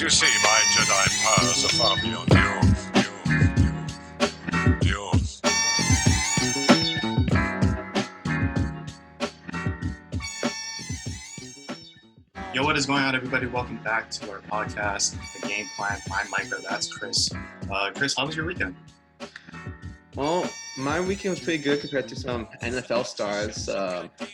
As you see, my Jedi powers are far beyond yours. Yo, what is going on, everybody? Welcome back to our podcast, The Gameplan. I'm Micah. That's Kris. Kris, how was your weekend? Well, my weekend was pretty good compared to some NFL stars.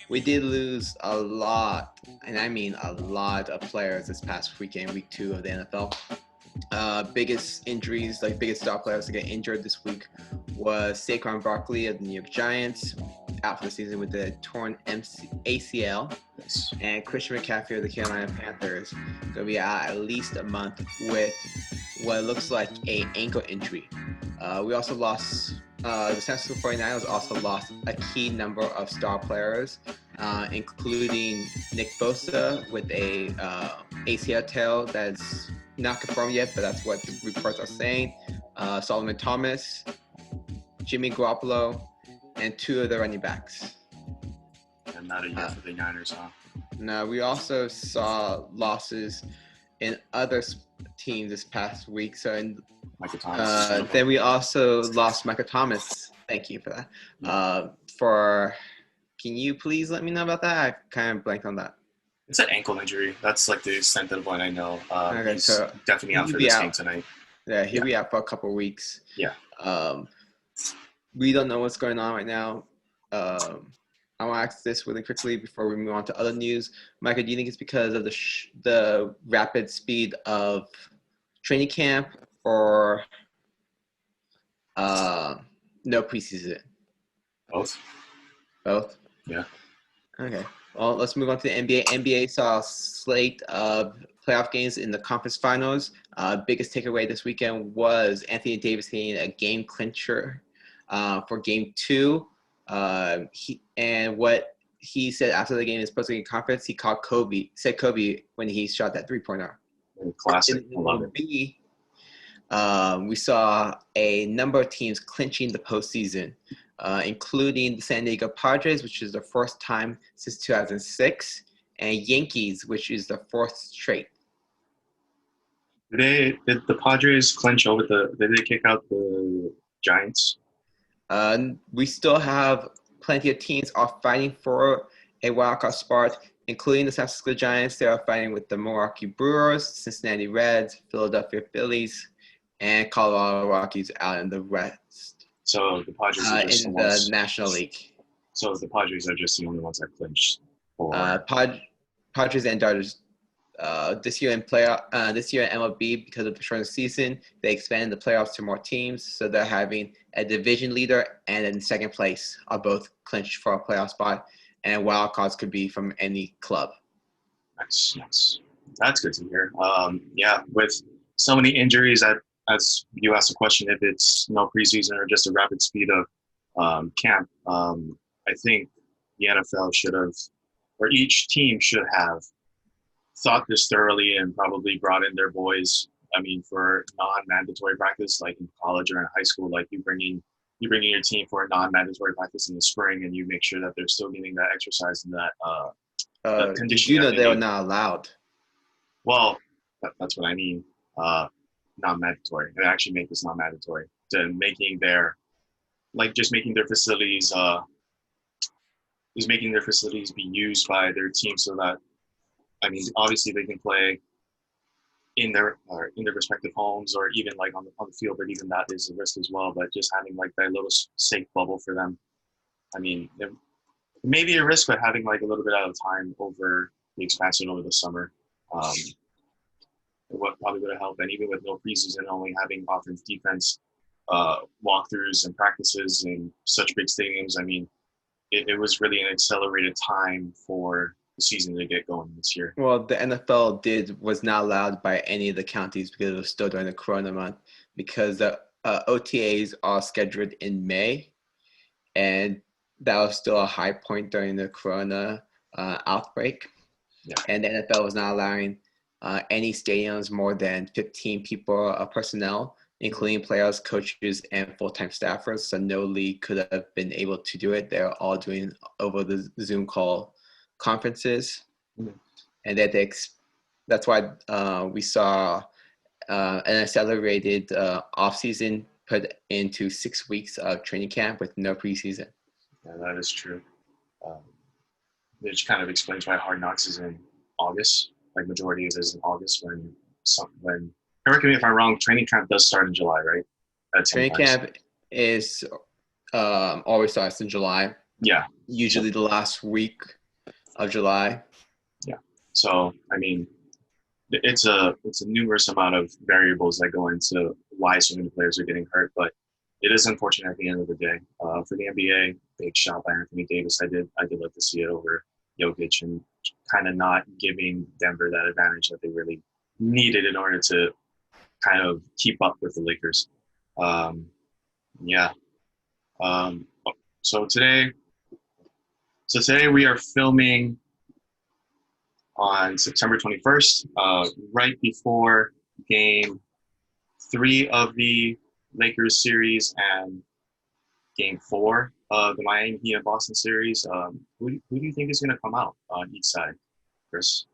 We did lose a lot, and I mean a lot of players this past weekend, week 2 of the NFL. Biggest injuries, biggest star players to get injured this week was Saquon Barkley of the New York Giants, out for the season with the torn ACL. Yes. And Christian McCaffrey of the Carolina Panthers going to be out at least a month with what looks like an ankle injury. We also lost, the San Francisco 49ers also lost a key number of star players, including Nick Bosa with a ACL tear that's not confirmed yet, but that's what the reports are saying. Solomon Thomas, Jimmy Garoppolo, and 2 of the running backs. And not a year for the Niners, huh? No, we also saw losses in other teams this past week. So Michael Thomas. then we also lost Michael Thomas. Thank you for that. Can you please let me know about that? I kind of blanked on that. It's an ankle injury. That's like the extent of what I know. Okay, he's so definitely out for this game tonight. Yeah, he'll be out for a couple of weeks. Yeah. We don't know what's going on right now. I want to ask this really quickly before we move on to other news. Micah, do you think it's because of the rapid speed of training camp or no preseason? Both? Yeah. Okay. Well, let's move on to the NBA. NBA saw a slate of playoff games in the conference finals. Biggest takeaway this weekend was Anthony Davis hitting a game clincher for game 2. What he said after the game in his post-game conference, he called Kobe when he shot that 3-pointer. Classic. I love it. B, we saw a number of teams clinching the postseason, including the San Diego Padres, which is the first time since 2006, and Yankees, which is the 4th straight. Did the Padres clinch over did they kick out the Giants? We still have plenty of teams are fighting for a wildcard spot, including the San Francisco Giants. They are fighting with the Milwaukee Brewers, Cincinnati Reds, Philadelphia Phillies, and Colorado Rockies out in the West. So the Padres are just in the National League. So the Padres are just the only ones that clinched. Padres and Dodgers. This year in MLB, because of the shortened season, they expanded the playoffs to more teams. So they're having a division leader and in second place are both clinched for a playoff spot, and wild cards could be from any club. Nice. That's good to hear. With so many injuries, as you asked the question, if it's no preseason or just a rapid speed of camp, I think the NFL should have, or each team should have, thought this thoroughly and probably brought in their boys. I mean, for non-mandatory practice, like in college or in high school, like you bring in your team for a non-mandatory practice in the spring, and you make sure that they're still getting that exercise and that condition. You know they were not allowed. Well, that's what I mean. Non-mandatory. They actually make this non-mandatory to making their facilities be used by their team so that. I mean, obviously they can play in their respective homes or even like on the field, but even that is a risk as well. But just having like that little safe bubble for them. I mean, it may be a risk, but having like a little bit out of time over the expansion over the summer, what probably would have helped. And even with no preseason, only having offense, defense, walkthroughs and practices in such big stadiums. I mean, it was really an accelerated time for the season to get going this year. Well, the NFL was not allowed by any of the counties because it was still during the Corona month, because the OTAs are scheduled in May, and that was still a high point during the Corona outbreak. Yeah. And the NFL was not allowing any stadiums more than 15 people of personnel, including players, coaches, and full-time staffers. So no league could have been able to do it. They're all doing over the Zoom call conferences. Mm-hmm. And that's why we saw an accelerated off-season put into 6 weeks of training camp with no preseason. Yeah, that is true. Which kind of explains why Hard Knocks is in August. Like majority of it is in August when correct me if I'm wrong, training camp does start in July, right? Training camp is always starts in July. Yeah. Usually the last week of July. Yeah. So I mean, it's a numerous amount of variables that go into why so many players are getting hurt, but it is unfortunate at the end of the day. For the NBA, big shot by Anthony Davis. I did like to see it over Jokic and kind of not giving Denver that advantage that they really needed in order to kind of keep up with the Lakers. Yeah. So today we are filming on September 21st, right before Game 3 of the Lakers series and Game 4 of the Miami Heat and Boston series. Who do you think is going to come out on each side, Kris?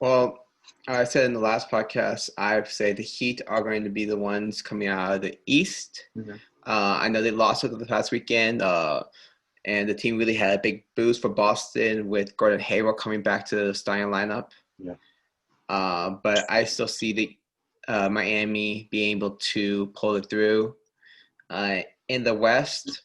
Well, I said in the last podcast, I've said the Heat are going to be the ones coming out of the East. Mm-hmm. I know they lost it the past weekend, and the team really had a big boost for Boston with Gordon Hayward coming back to the starting lineup. Yeah. But I still see the Miami being able to pull it through. In the West,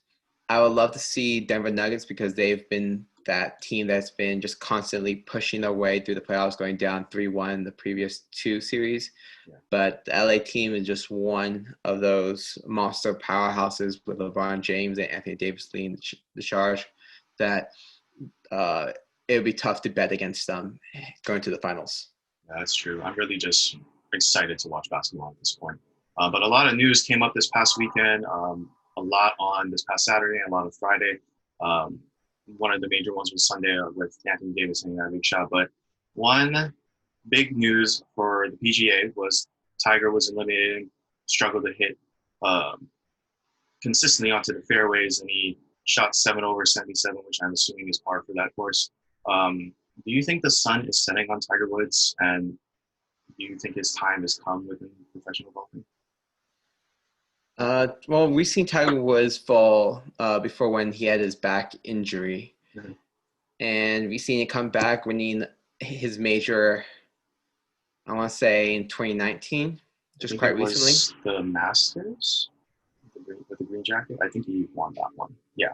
I would love to see Denver Nuggets because they've been that team that's been just constantly pushing their way through the playoffs, going down 3-1 the previous 2 series. Yeah. But the LA team is just one of those monster powerhouses with LeBron James and Anthony Davis leading the charge that it would be tough to bet against them going to the finals. Yeah, that's true. I'm really just excited to watch basketball at this point. But a lot of news came up this past weekend, a lot on this past Saturday, a lot on Friday. One of the major ones was Sunday with Anthony Davis hitting that big shot. But one big news for the PGA was Tiger was eliminated, struggled to hit consistently onto the fairways, and he shot 7 over 77, which I'm assuming is par for that course. Do you think the sun is setting on Tiger Woods, and do you think his time has come within professional golfing? Well, we've seen Tiger Woods fall before when he had his back injury. Mm-hmm. And we've seen it come back winning his major, I want to say, in 2019, just quite recently. The Masters with the green jacket? I think he won that one. Yeah.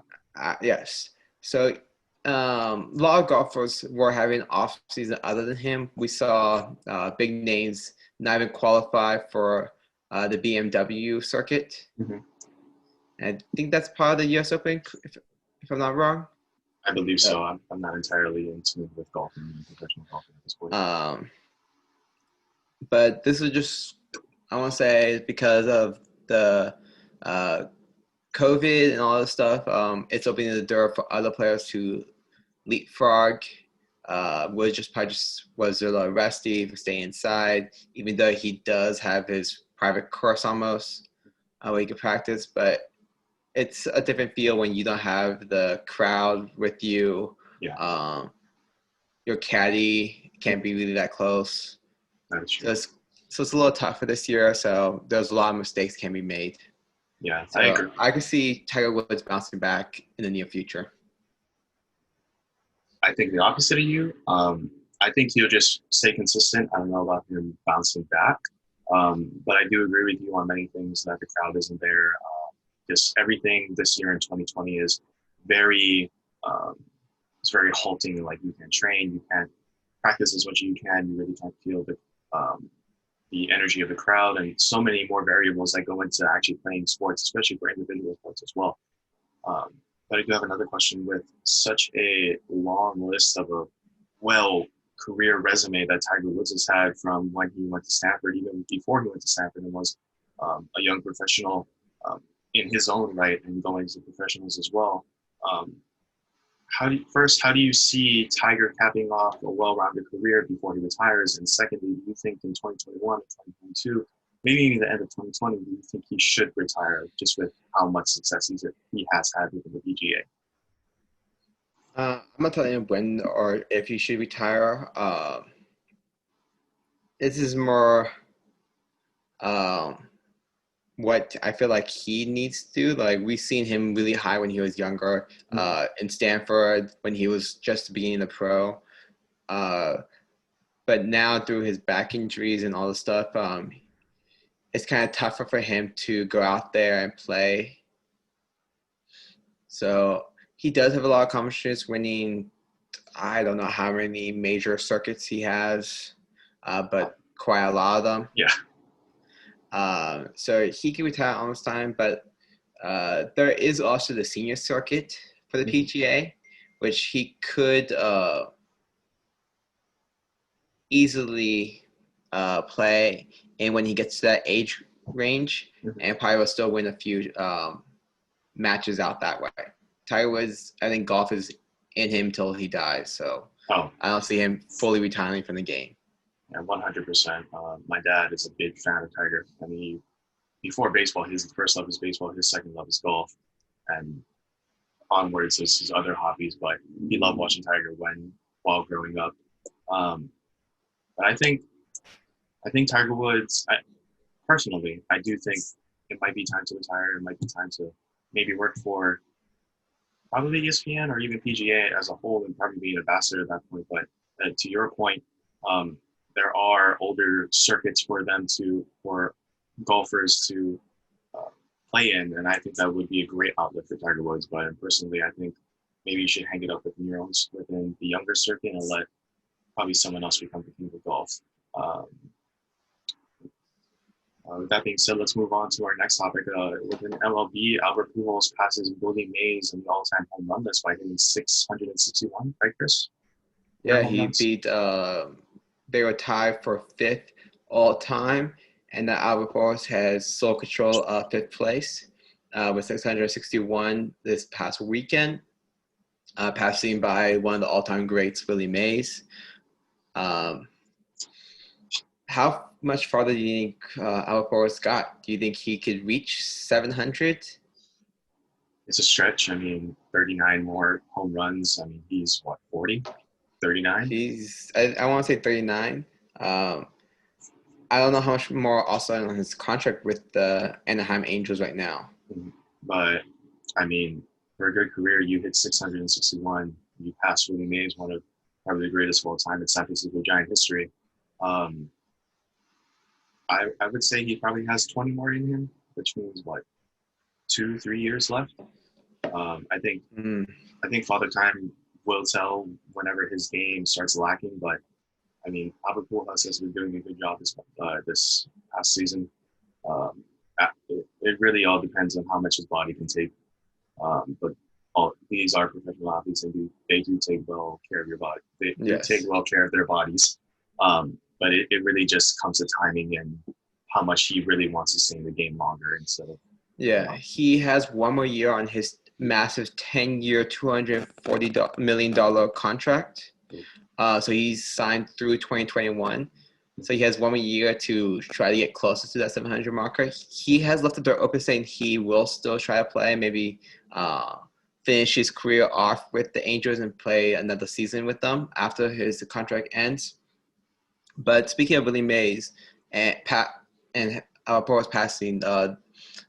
Yes. So a lot of golfers were having off season other than him. We saw big names not even qualify for the BMW circuit. Mm-hmm. I think that's part of the U.S. Open, if I'm not wrong. I believe so. I'm not entirely in tune with golfing and professional golfing at this point. But this is just, I want to say, because of the COVID and all this stuff, it's opening the door for other players to leapfrog. Woods was a little rusty for staying inside, even though he does have his private course almost where he can practice. But it's a different feel when you don't have the crowd with you. Yeah. Your caddy can't be really that close. That's true. So it's a little tough for this year. So there's a lot of mistakes can be made. Yeah, so I agree. I can see Tiger Woods bouncing back in the near future. I think the opposite of you. I think he'll just stay consistent. I don't know about him bouncing back. But I do agree with you on many things that the crowd isn't there. Just everything this year in 2020 is very halting. Like you can't train, you can't practice as much as you can. You really can't feel the energy of the crowd, and so many more variables that go into actually playing sports, especially for individual sports as well. But I do have another question. With such a long list of a career resume that Tiger Woods has had from when he went to Stanford, even before he went to Stanford and was a young professional in his own right and going to professionals as well. How do you see Tiger capping off a well-rounded career before he retires? And secondly, do you think in 2021 and 2022, maybe even the end of 2020, do you think he should retire just with how much success he has had with the PGA? I'm not telling him when or if he should retire. This is more what I feel like he needs to do. Like we've seen him really high when he was younger, in Stanford when he was just beginning the pro. But now through his back injuries and all the stuff, it's kind of tougher for him to go out there and play. So he does have a lot of accomplishments, winning. I don't know how many major circuits he has, but quite a lot of them. Yeah. So he can retire on this time, but there is also the senior circuit for the PGA, which he could easily play and when he gets to that age range, and probably will still win a few matches out that way. Tiger Woods, I think golf is in him till he dies, so I don't see him fully retiring from the game. Yeah, 100%. My dad is a big fan of Tiger. I mean, before baseball, his first love is baseball, his second love is golf, and onwards is his other hobbies. But he loved watching Tiger while growing up. But I think Tiger Woods, personally, I do think it might be time to retire. It might be time to maybe work for probably ESPN or even PGA as a whole and probably be an ambassador at that point. But to your point, there are older circuits for golfers to play in, and I think that would be a great outlet for Tiger Woods. But personally, I think maybe you should hang it up within the younger circuit and let probably someone else become the king of golf. With that being said, let's move on to our next topic. Within MLB, Albert Pujols passes Willie Mays in the all-time home run list by hitting 661, right, Kris? Yeah, he beat they were tied for 5th all-time, and Albert Pujols has sole control of 5th place with 661 this past weekend, passing by one of the all-time greats, Willie Mays. How much farther do you think Albert Pujols got? Do you think he could reach 700? It's a stretch. I mean, 39 more home runs. I mean, he's what, 40? 39? I want to say 39. I don't know how much more also on his contract with the Anaheim Angels right now. But, I mean, for a good career, you hit 661. You passed Willie Mays, one of probably the greatest of all time in San Francisco Giant history. I would say he probably has 20 more in him, which means, what, 2-3 years left? I think Father Time will tell whenever his game starts lacking, but I mean, Albert Pujols has been doing a good job this past season. It really all depends on how much his body can take. But these are professional athletes, and they do take well care of your body. They take well care of their bodies. But it really just comes to timing and how much he really wants to stay in the game longer instead of. Yeah, he has one more year on his massive 10-year, $240 million contract. So he's signed through 2021. So he has one more year to try to get closer to that 700 marker. He has left the door open saying he will still try to play, maybe finish his career off with the Angels and play another season with them after his contract ends. But speaking of Willie Mays and Albert Pujols passing,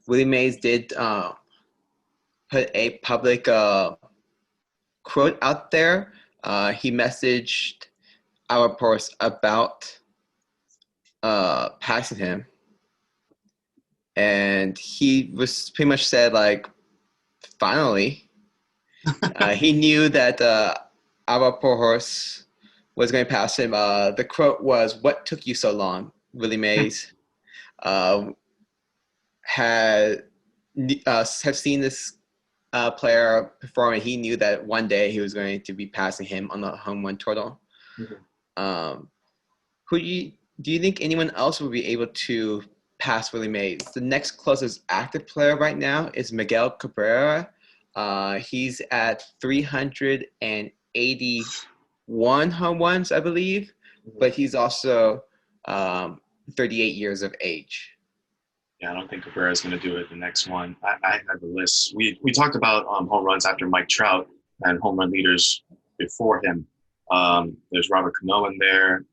Willie Mays did put a public quote out there. He messaged Albert Pujols about passing him, and he was pretty much said like, finally. He knew that Albert Pujols was going to pass him. The quote was, "What took you so long?" Willie Mays have seen this player perform, and he knew that one day he was going to be passing him on the home run total. Do you think anyone else will be able to pass Willie Mays? The next closest active player right now is Miguel Cabrera. He's at 381 home runs, I believe, but he's also 38 years of age. Yeah, I don't think Cabrera is going to do it. The next one, I have a list. We talked about home runs after Mike Trout and home run leaders before him. There's Robert Cano in there,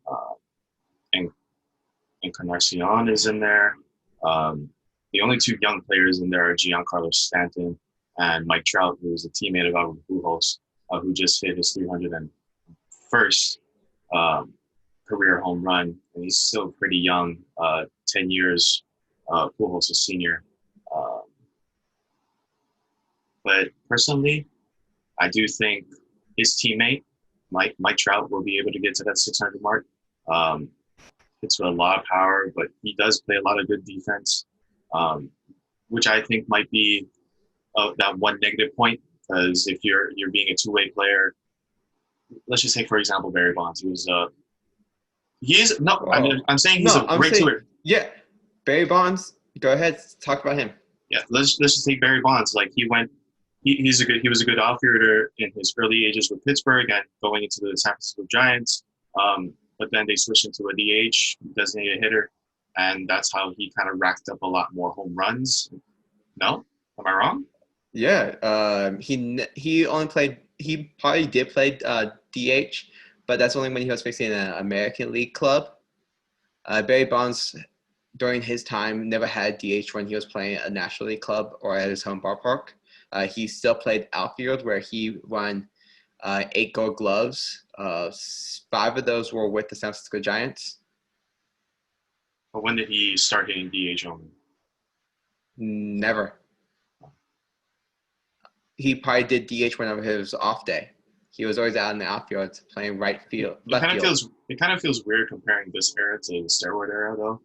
and Encarnacion is in there. The only two young players in there are Giancarlo Stanton and Mike Trout, who is a teammate of Albert Pujols, who just hit his 301st career home run, and he's still pretty young, 10 years. Pujols is senior. But personally, I do think his teammate, Mike Trout, will be able to get to that 600 mark. It's with a lot of power, but he does play a lot of good defense, which I think might be that one negative point. Because if you're being a two-way player, let's just say, for example, Barry Bonds. I'm saying he's a great two-way. Yeah, Barry Bonds. Go ahead, talk about him. Yeah, let's just say Barry Bonds. Like he was a good outfielder in his early ages with Pittsburgh and going into the San Francisco Giants. But then they switched into a DH, designated hitter, and that's how he kind of racked up a lot more home runs. No, am I wrong? Yeah, he only played. He probably did play DH, but that's only when he was facing an American League club. Barry Bonds, during his time, never had DH when he was playing a National League club or at his home ballpark. He still played outfield, where he won 8 Gold Gloves. 5 of those were with the San Francisco Giants. But when did he start hitting DH only? Never. He probably did DH whenever he was off day. He was always out in the outfield playing right field. It kind of feels weird comparing this era to the steroid era, though.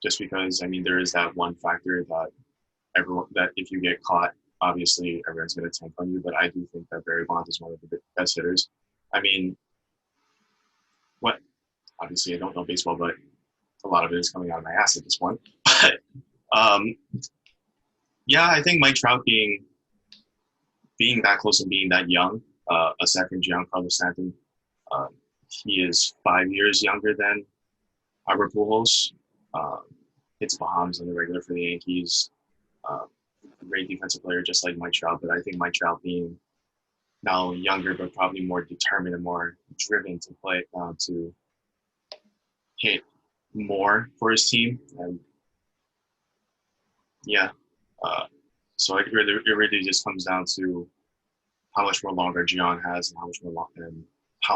Just because, I mean, there is that one factor that if you get caught, obviously everyone's going to tank on you. But I do think that Barry Bonds is one of the best hitters. I mean, obviously I don't know baseball, but a lot of it is coming out of my ass at this point. But yeah, I think Mike Trout being that close and being that young, aside from Giancarlo Stanton, he is 5 years younger than Albert Pujols. Hits bombs on the regular for the Yankees. Great defensive player, just like Mike Trout. But I think Mike Trout being now younger, but probably more determined and more driven to play, to hit more for his team. And yeah, so it really just comes down to how much more longer Gian has and how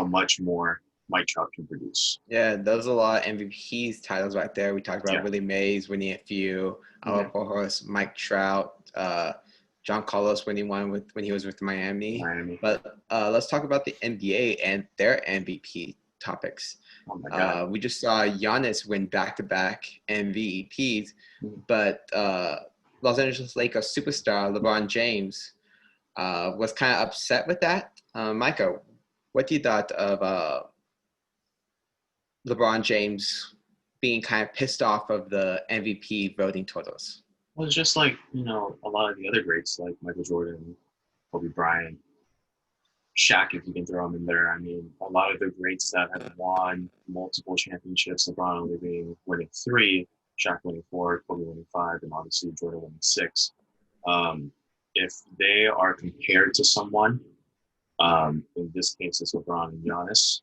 much more Mike Trout can produce. Yeah, those are a lot of MVP titles right there. We talked about Willie Mays winning a few, Albert Pujols, Mike Trout, John Carlos when he was with Miami. But let's talk about the NBA and their MVP topics. Oh my God. We just saw Giannis win back-to-back MVPs, but Los Angeles Lakers superstar LeBron James was kind of upset with that. Micah, what do you thought of LeBron James being kind of pissed off of the MVP voting totals? Well, it's just like, a lot of the other greats like Michael Jordan, Kobe Bryant, Shaq, if you can throw him in there. I mean, a lot of the greats that have won multiple championships, LeBron only winning 3, Shaq winning 4, Kobe winning 5, and obviously Jordan winning 6. If they are compared to someone, in this case it's LeBron and Giannis,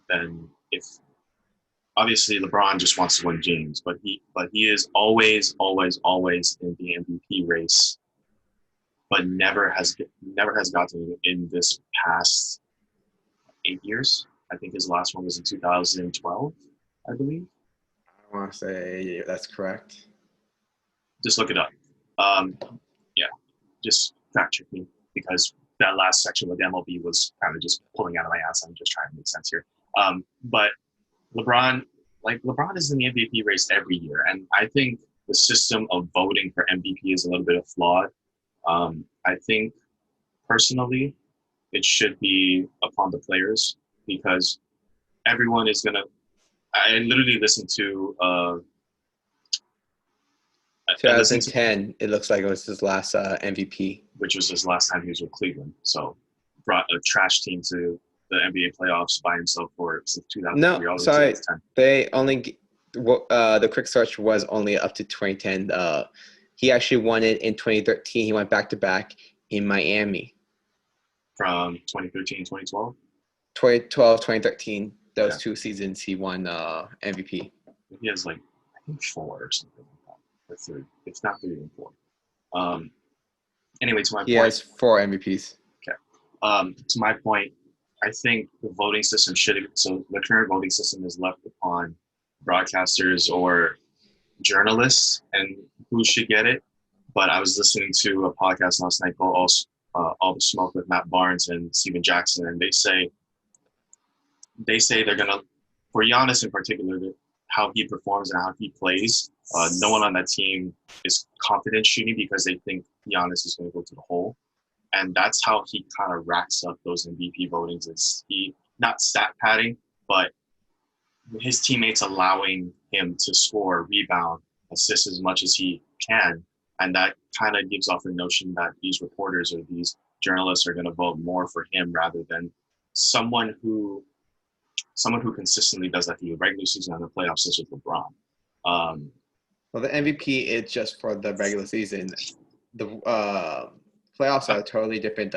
then obviously LeBron just wants to win games, but he is always in the MVP race, but never has gotten in this past 8 years. I think his last one was in 2012, I believe. I want to say that's correct. Just look it up. Just fact check me, because that last section with MLB was kind of just pulling out of my ass. I'm just trying to make sense here. But LeBron is in the MVP race every year, and I think the system of voting for MVP is a little bit flawed. I think personally, it should be upon the players, because everyone is gonna. I literally listened to. 2010, it looks like it was his last MVP. Which was his last time he was with Cleveland. So brought a trash team to the NBA playoffs by himself since 2003. No, sorry. They only the quick search was only up to 2010. He actually won it in 2013. He went back-to-back in Miami. From 2013 to 2012? 2012, 2013. Those 2 seasons he won MVP. He has I think 4 or something like that, or 3. It's not 3 and 4. Anyway, to my He point. has 4 MVPs. To my point, I think the voting system so the current voting system is left upon broadcasters or journalists and who should get it. But I was listening to a podcast last night called All the Smoke with Matt Barnes and Steven Jackson, and they say they're gonna, for Giannis in particular, how he performs and how he plays. No one on that team is confident shooting because they think Giannis is going to go to the hole, and that's how he kind of racks up those MVP votings. Is he not stat padding, but his teammates allowing him to score, rebound, assist as much as he can. And that kind of gives off the notion that these reporters or these journalists are going to vote more for him rather than someone who consistently does that through the regular season and the playoffs, such as LeBron. Well, the MVP is just for the regular season. The playoffs are a totally different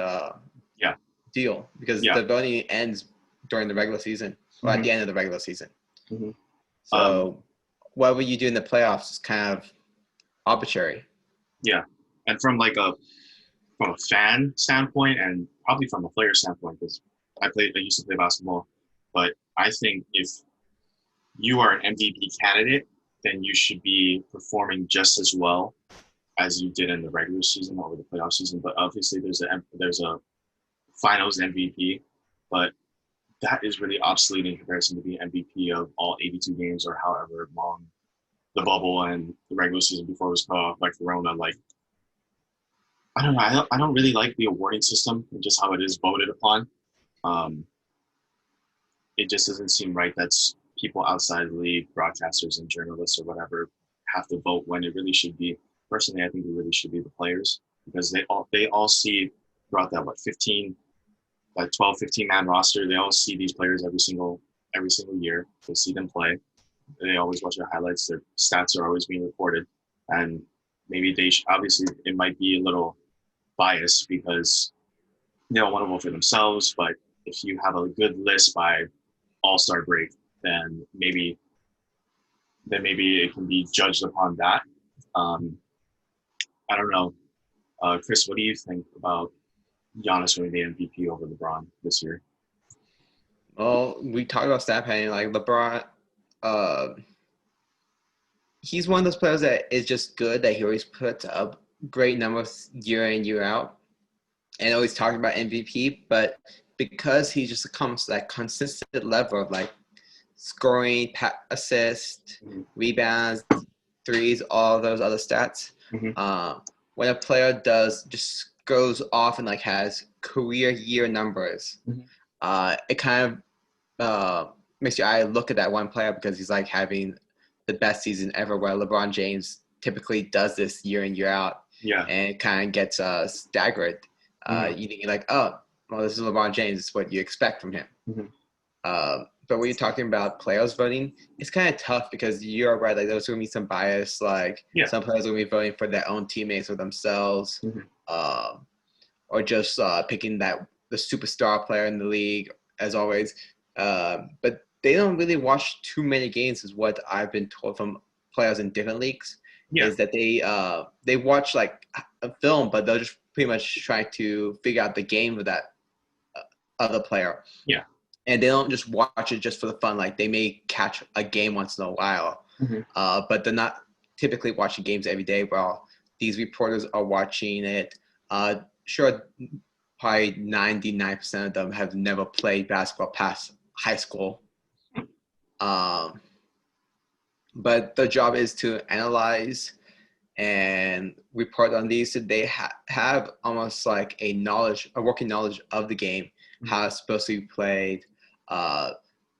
deal because the voting ends during the regular season or at the end of the regular season. Mm-hmm. So whatever you do in the playoffs is kind of arbitrary. Yeah, and from a fan standpoint and probably from a player standpoint, because I used to play basketball, but I think if you are an MVP candidate, then you should be performing just as well as you did in the regular season or the playoff season. But obviously, there's a finals MVP, but that is really obsolete in comparison to the MVP of all 82 games or however long the bubble and the regular season before it was cut off by Corona. Like, I don't know. I don't really like the awarding system and just how it is voted upon. It just doesn't seem right that people outside the league, broadcasters and journalists or whatever, have to vote when it really should be. Personally, I think it really should be the players because they all see throughout that 12, 15-man roster. They all see these players every single year. They see them play. They always watch their highlights. Their stats are always being recorded, and maybe obviously it might be a little biased because they don't want to vote for themselves. But if you have a good list by All-Star break, then maybe it can be judged upon that. I don't know, Kris. What do you think about Giannis winning the MVP over LeBron this year? Well, we talked about stat padding. Like LeBron, he's one of those players that is just good, that he always puts up great numbers year in, year out, and always talking about MVP. But because he just comes to that consistent level of like scoring, assist, rebounds, threes, all those other stats, when a player just goes off and like has career year numbers, it kind of makes your eye look at that one player because he's like having the best season ever, where LeBron James typically does this year in, year out. Yeah. And it kind of gets staggered. You're like, oh, well, this is LeBron James. This is what you expect from him. But when you're talking about players voting, it's kind of tough because you're right. Like, there's going to be some bias. Like, some players are going to be voting for their own teammates or themselves, or just picking the superstar player in the league, as always. But they don't really watch too many games, is what I've been told from players in different leagues. Is that they watch like a film, but they'll just pretty much try to figure out the game of that other player. Yeah. And they don't just watch it just for the fun. Like, they may catch a game once in a while, but they're not typically watching games every day. Well, these reporters are watching it. Sure, probably 99% of them have never played basketball past high school. But their job is to analyze and report on these. So they have almost like a working knowledge of the game, how it's supposed to be played.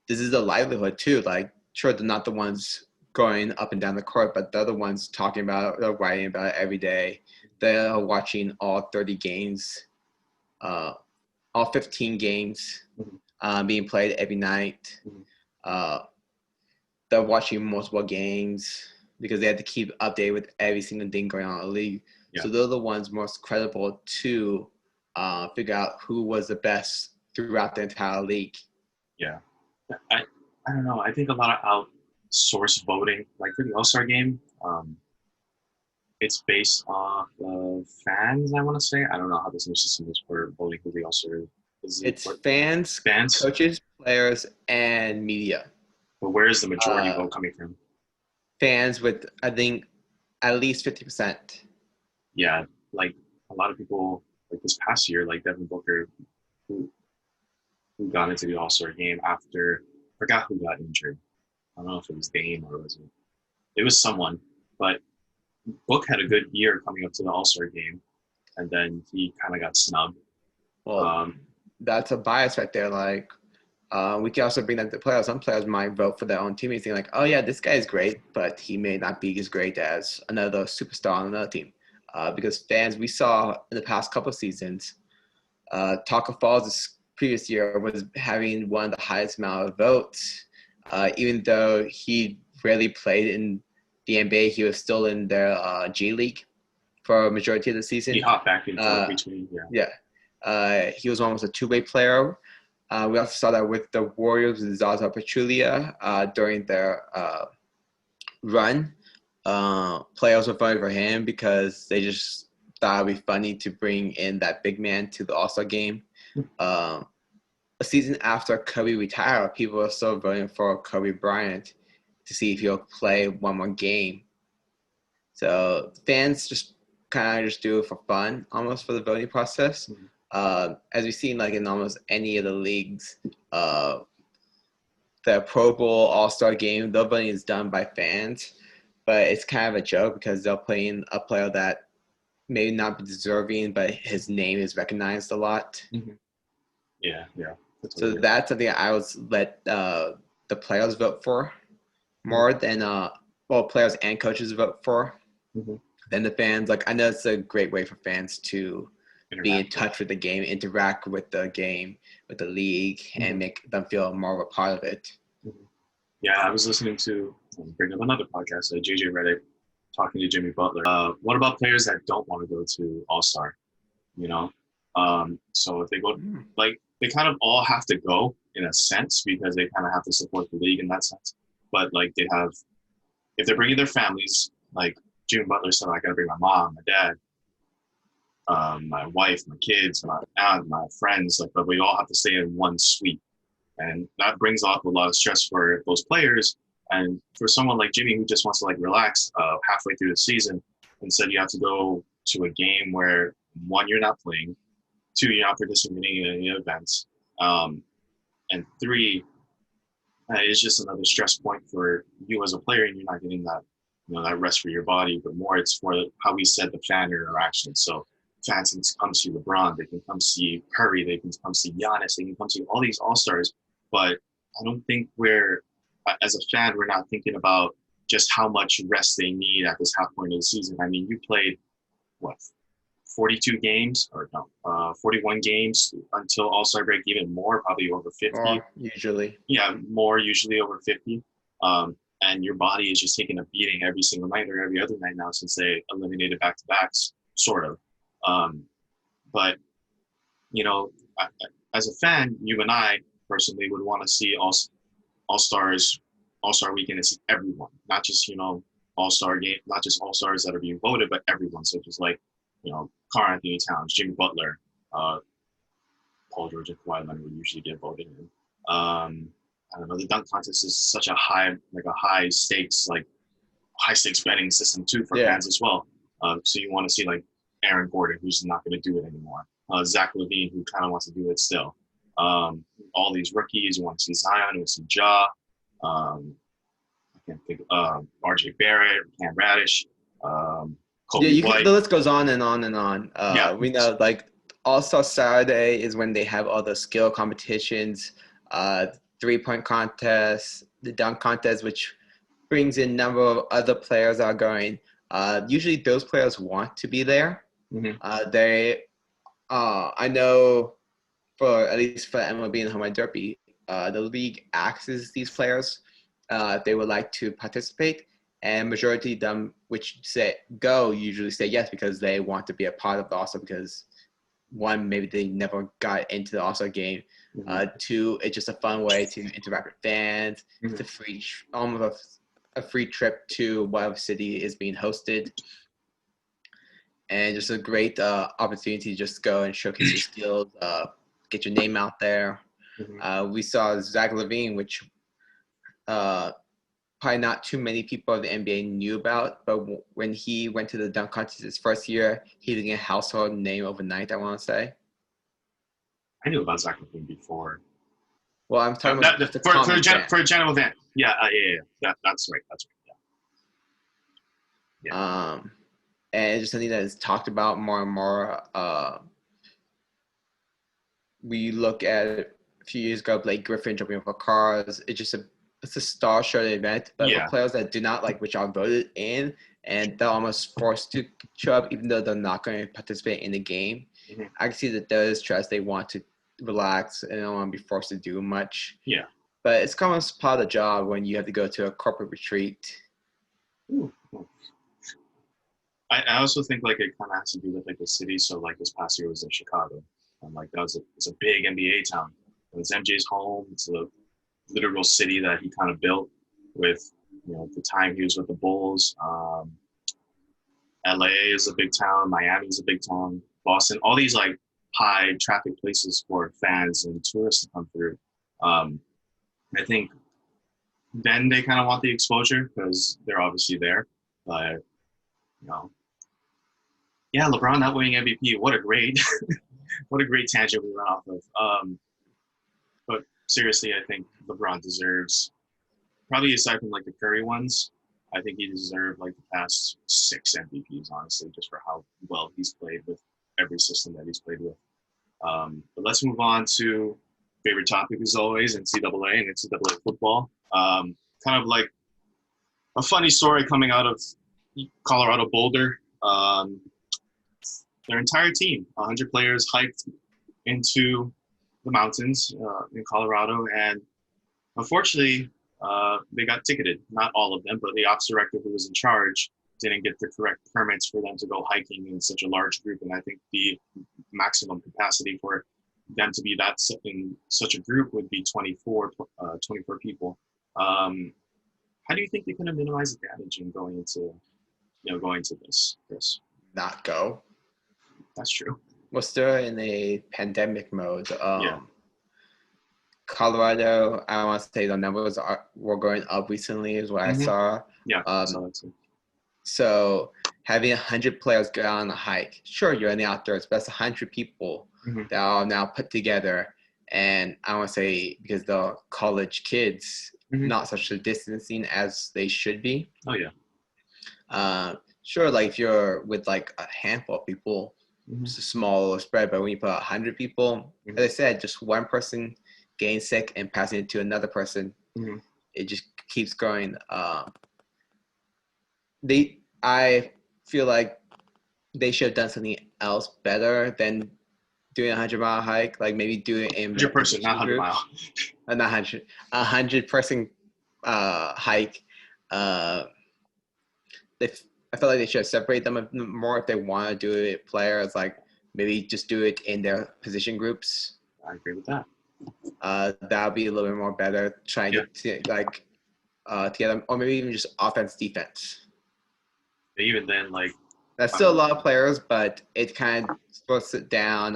This is a livelihood too. Like, sure, they're not the ones going up and down the court, but they're the ones talking about it, they're writing about it every day. They're watching all 30 games, all 15 games being played every night. They're watching multiple games because they have to keep updated with every single thing going on in the league. So they're the ones most credible to figure out who was the best throughout the entire league. Yeah. I don't know. I think a lot of source voting, like for the All-Star game. It's based off of fans, I want to say. I don't know how this new system is for voting for the All-Star. It's fans, coaches, players, and media. But where is the majority vote coming from? Fans with, I think, at least 50%. Yeah, like a lot of people, like this past year, like Devin Booker, who got into the All-Star game after, I forgot who got injured. I don't know if it was Dame or it was someone, but Book had a good year coming up to the All-Star game, and then he kind of got snubbed. Well, that's a bias right there. Like, we can also bring that to players. Some players might vote for their own teammates, thinking like, "Oh yeah, this guy is great," but he may not be as great as another superstar on another team. Because fans, we saw in the past couple of seasons, Taco Falls this previous year was having one of the highest amount of votes, even though he rarely played in the NBA. He was still in their G League for a majority of the season. He hopped back and forth between, he was almost a two-way player. We also saw that with the Warriors with Zaza Pachulia during their run. Players were voting for him because they just thought it would be funny to bring in that big man to the All-Star game. A season after Kobe retired, people are still voting for Kobe Bryant to see if he'll play one more game. So fans just kind of just do it for fun, almost for the voting process. As we've seen, like in almost any of the leagues, the Pro Bowl All-Star game, the voting is done by fans, but it's kind of a joke because they're playing a player that may not be deserving, but his name is recognized a lot. Yeah. So that's something I would let the players vote for more than players and coaches vote for than the fans. Like, I know it's a great way for fans to be in touch with the game, interact with the game, with the league, and make them feel more of a part of it. Yeah, I was listening to, bring up another podcast, JJ Redick, talking to Jimmy Butler. What about players that don't want to go to All-Star? You know, so if they go, like, they kind of all have to go in a sense because they kind of have to support the league in that sense. But like they have, if they're bringing their families, like Jimmy Butler said, I got to bring my mom, my dad, my wife, my kids, my aunt, my friends, like, but we all have to stay in one suite. And that brings up a lot of stress for those players. And for someone like Jimmy who just wants to like relax halfway through the season, instead you have to go to a game where one, you're not playing, two, you're not participating in any events, and three, it's just another stress point for you as a player, and you're not getting that, that rest for your body, but more it's for how we said the fan interaction. So fans can come see LeBron, they can come see Curry, they can come see Giannis, they can come see all these all-stars, but I don't think as a fan, we're not thinking about just how much rest they need at this half point of the season. I mean, you played, 42 games, or no, 41 games until All-Star break, even more, probably over 50. More, usually. Yeah, more, usually over 50. And your body is just taking a beating every single night or every other night now since they eliminated back-to-backs, sort of. But, as a fan, you and I personally would want to see All-Star weekend and see everyone, not just, All-Star game, not just All-Stars that are being voted, but everyone. So just like, Karl Anthony Towns, Jimmy Butler, Paul George, and Kawhi Leonard would usually get voted in. I don't know. The dunk contest is such a high stakes betting system too for fans as well. So you want to see like Aaron Gordon, who's not going to do it anymore. Zach LaVine, who kind of wants to do it still. All these rookies. You want to see Zion, you want to see Ja. I can't think. RJ Barrett, Cam Radish. Kobe White. The list goes on and on and on. We know like All-Star Saturday is when they have all the skill competitions, 3-point contests, the dunk contest, which brings in a number of other players that are going. Usually those players want to be there. I know at least for MLB and Home Run Derby, the league asks these players if they would like to participate. And majority of them, which say go, usually say yes because they want to be a part of the All-Star because, one, maybe they never got into the All-Star game. Two, it's just a fun way to interact with fans. It's a free, almost a free trip to whatever city is being hosted. And just a great opportunity to just go and showcase your skills, get your name out there. We saw Zach LaVine, which probably not too many people of the NBA knew about, but when he went to the dunk contest his first year, he became a household name overnight, I want to say. I knew about Zach LaVine before. Well, I'm talking about for a general event. Yeah, that's right. Yeah. And it's just something that is talked about more and more. We look at a few years ago, Blake Griffin jumping over cars. It's a star-studded event, but for players that do not like, which are voted in, and they're almost forced to show up, even though they're not going to participate in the game. I can see that there is stress. They want to relax and don't want to be forced to do much. Yeah. But it's almost part of the job when you have to go to a corporate retreat. Ooh. I also think like it kind of has to do with like the city. So like this past year was in Chicago, and like it's a big NBA town. And it's MJ's home. It's a literal city that he kind of built with, the time he was with the Bulls. LA is a big town. Miami is a big town. Boston, all these like high traffic places for fans and tourists to come through. I think then they kind of want the exposure because they're obviously there. But, yeah, LeBron not winning MVP. What a great tangent we went off of. But seriously, I think LeBron deserves, probably aside from like the Curry ones, I think he deserved like the past 6 MVPs, honestly, just for how well he's played with every system that he's played with. But let's move on to favorite topic as always, NCAA and NCAA football. Kind of like a funny story coming out of Colorado Boulder. Their entire team, 100 players, hiked into the mountains in Colorado, and unfortunately, they got ticketed. Not all of them, but the ops director who was in charge didn't get the correct permits for them to go hiking in such a large group. And I think the maximum capacity for them to be in such a group would be 24 people. How do you think they could have minimized the damage in going into this, Chris? Not go. That's true. We're still in a pandemic mode. Colorado, I want to say the numbers were going up recently is what I saw. Yeah, I saw that too. So having 100 players go on a hike, sure, you're in the outdoors, but that's 100 people that are now put together. And I want to say because the college kids, not social distancing as they should be. Oh, yeah. Sure, like if you're with like a handful of people, it's a small spread, but when you put 100 people, as I said, just one person getting sick and passing it to another person, it just keeps going. I feel like they should have done something else better than doing a 100-mile hike. Like maybe do it in 100 person, not 100 mile. Not 100. 100-person hike. I feel like they should separate them more if they want to do it. Players like maybe just do it in their position groups. I agree with that. That would be a little bit more better. Trying to get together, or maybe even just offense, defense. Even then, like that's still a lot of players, but it kind of slows it down.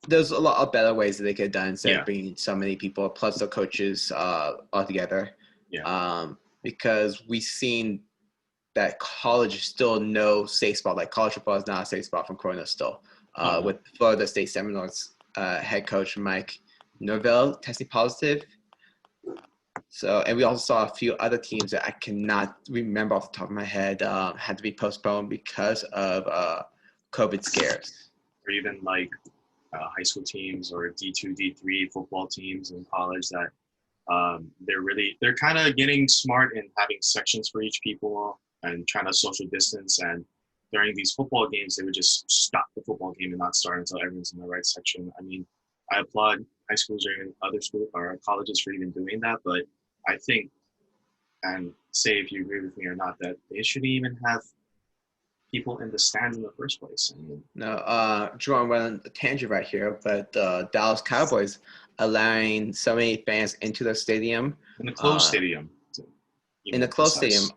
There's a lot of better ways that they could have done instead of bringing so many people plus the coaches all together. Yeah. Because we've seen that college is still no safe spot. Like college football is not a safe spot from Corona still. With Florida State Seminoles head coach Mike Norvell testing positive. So, and we also saw a few other teams that I cannot remember off the top of my head had to be postponed because of COVID scares. Or even like high school teams or D2, D3 football teams in college that they're kind of getting smart in having sections for each people and trying to social distance. And during these football games, they would just stop the football game and not start until everyone's in the right section. I mean, I applaud high schools or even other schools or colleges for even doing that, but I think, and say if you agree with me or not, that they shouldn't even have people in the stands in the first place. I mean, No, Drew, I'm running a tangent right here, but Dallas Cowboys allowing so many fans into the stadium. in the closed stadium. In the closed stadium.